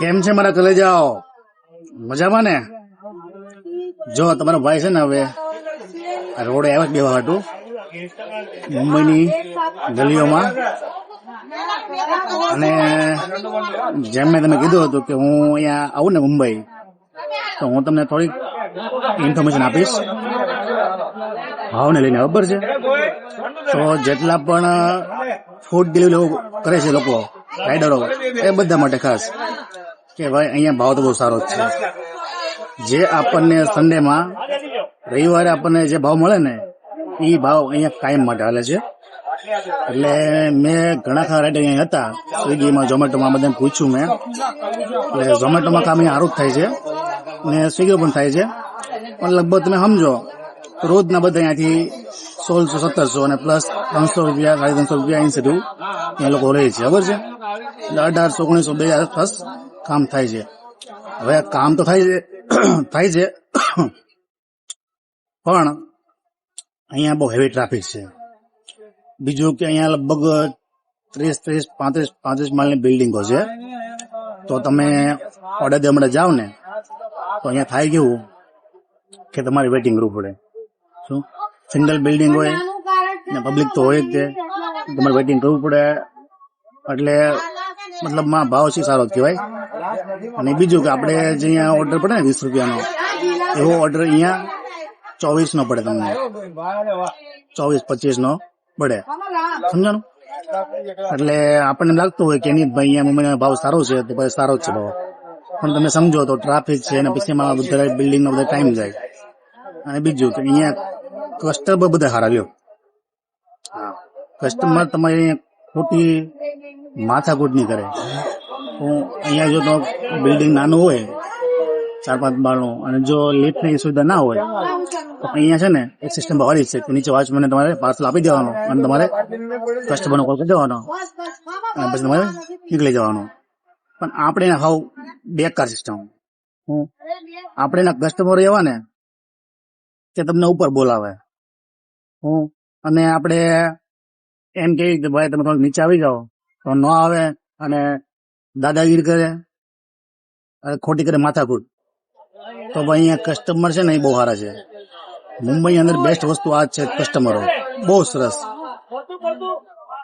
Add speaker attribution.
Speaker 1: કેમ છે મારા કલેજાઓ? મજામાં ને? જો તમારો ભાઈ છે ને હવે રોડે આવ્યો બેવા હાટું મુંબઈની ગલીઓમાં, અને જેમ મેં તમે કીધું હતું કે હું અહીંયા આવું ને મુંબઈ, તો હું તમને થોડીક ઇન્ફોર્મેશન આપીશ ભાવને લઈને. ખબર છે તો જેટલા પણ ફૂડ ડિલિવરી કરે છે લોકો, રાઇડરો, એ બધા માટે ખાસ કે ભાઈ અહીંયા ભાવ તો બહુ સારો જ છે. જે આપણને સન્ડેમાં, રવિવારે આપણને જે ભાવ મળે ને એ ભાવ અહીંયા કાયમ માટે હાલે છે. એટલે મેં ઘણા ખરા રાઇડર અહીંયા હતા, સ્વિગીમાં, ઝોમેટોમાં બધાને પૂછ્યું મેં. એટલે ઝોમેટોમાં કામ અહીંયા સારું જ થાય છે ને સ્વિગી પણ થાય છે, પણ લગભગ તમે સમજો રોજના બધા અહીંયાથી 1600-1700 અને પ્લસ 300 રૂપિયા, 350 રૂપિયા અહીં સુધી એ લોકો રહે છે. ખબર છે? એટલે 1800-1900 આસપાસ કામ થાય છે. હવે કામ તો થાય છે પણ અહીંયા બહુ હેવી ટ્રાફિક છે. બીજું કે અહીંયા લગભગ 30-35 માળની બિલ્ડિંગો છે. તો તમે ઓર્ડર દે માટે જાઓ ને તો અહીંયા થાય કેવું કે તમારે વેઇટિંગ કરવું પડે. શું સિંગલ બિલ્ડિંગ હોય ને પબ્લિક તો હોય જ તે, તમારે વેઇટિંગ કરવું પડે. એટલે મતલબમાં ભાવ છે સારો જ કહેવાય. અને બીજું કે આપણે જે અહીંયા ઓર્ડર પડે ને 20 રૂપિયાનો, એવો ઓર્ડર અહીંયા 24 નો પડે તમને, 24-25 નો પડે. સમજાણું? એટલે આપણને લાગતું હોય કે નહીં ભાઈ અહીંયા મુંબઈનો ભાવ સારો છે, તો પછી સારો જ છે ભાવ. પણ તમે સમજો તો ટ્રાફિક છે અને પછી એમાં બધા બિલ્ડિંગનો બધા ટાઈમ જાય. અને બીજું કે અહીંયા કસ્ટમર બધા સારા રહ્યો. હા, કસ્ટમર તમારી ખોટી માથાકૂટ નહીં કરે. હું અહીંયા જો તો બિલ્ડિંગ નાનું હોય 4-5 માળનું, અને જો લિફ્ટની સુવિધા ના હોય તો અહીંયા છે ને એક સિસ્ટમ બહારી છે કે નીચે વોચમેનને તમારે પાર્સલ આપી દેવાનો અને તમારે કસ્ટમરનો કોલ કરી દેવાનો અને પછી તમારે નીકળી જવાનું. પણ આપણે હાવ બેકાર સિસ્ટમ. આપણે એના કસ્ટમરો એવા ને કે તમને ઉપર બોલાવે. અને આપણે એમ કહીએ કે ભાઈ તમે થોડુંક નીચે આવી જાઓ, તો ન આવે અને દાદાગીરી કરે, ખોટી કરે માથાકૂટ. તો ભાઈ અહીંયા કસ્ટમર છે ને એ બહુ સારા છે. મુંબઈની અંદર બેસ્ટ વસ્તુ આ જ છે, કસ્ટમરો બહુ સરસ.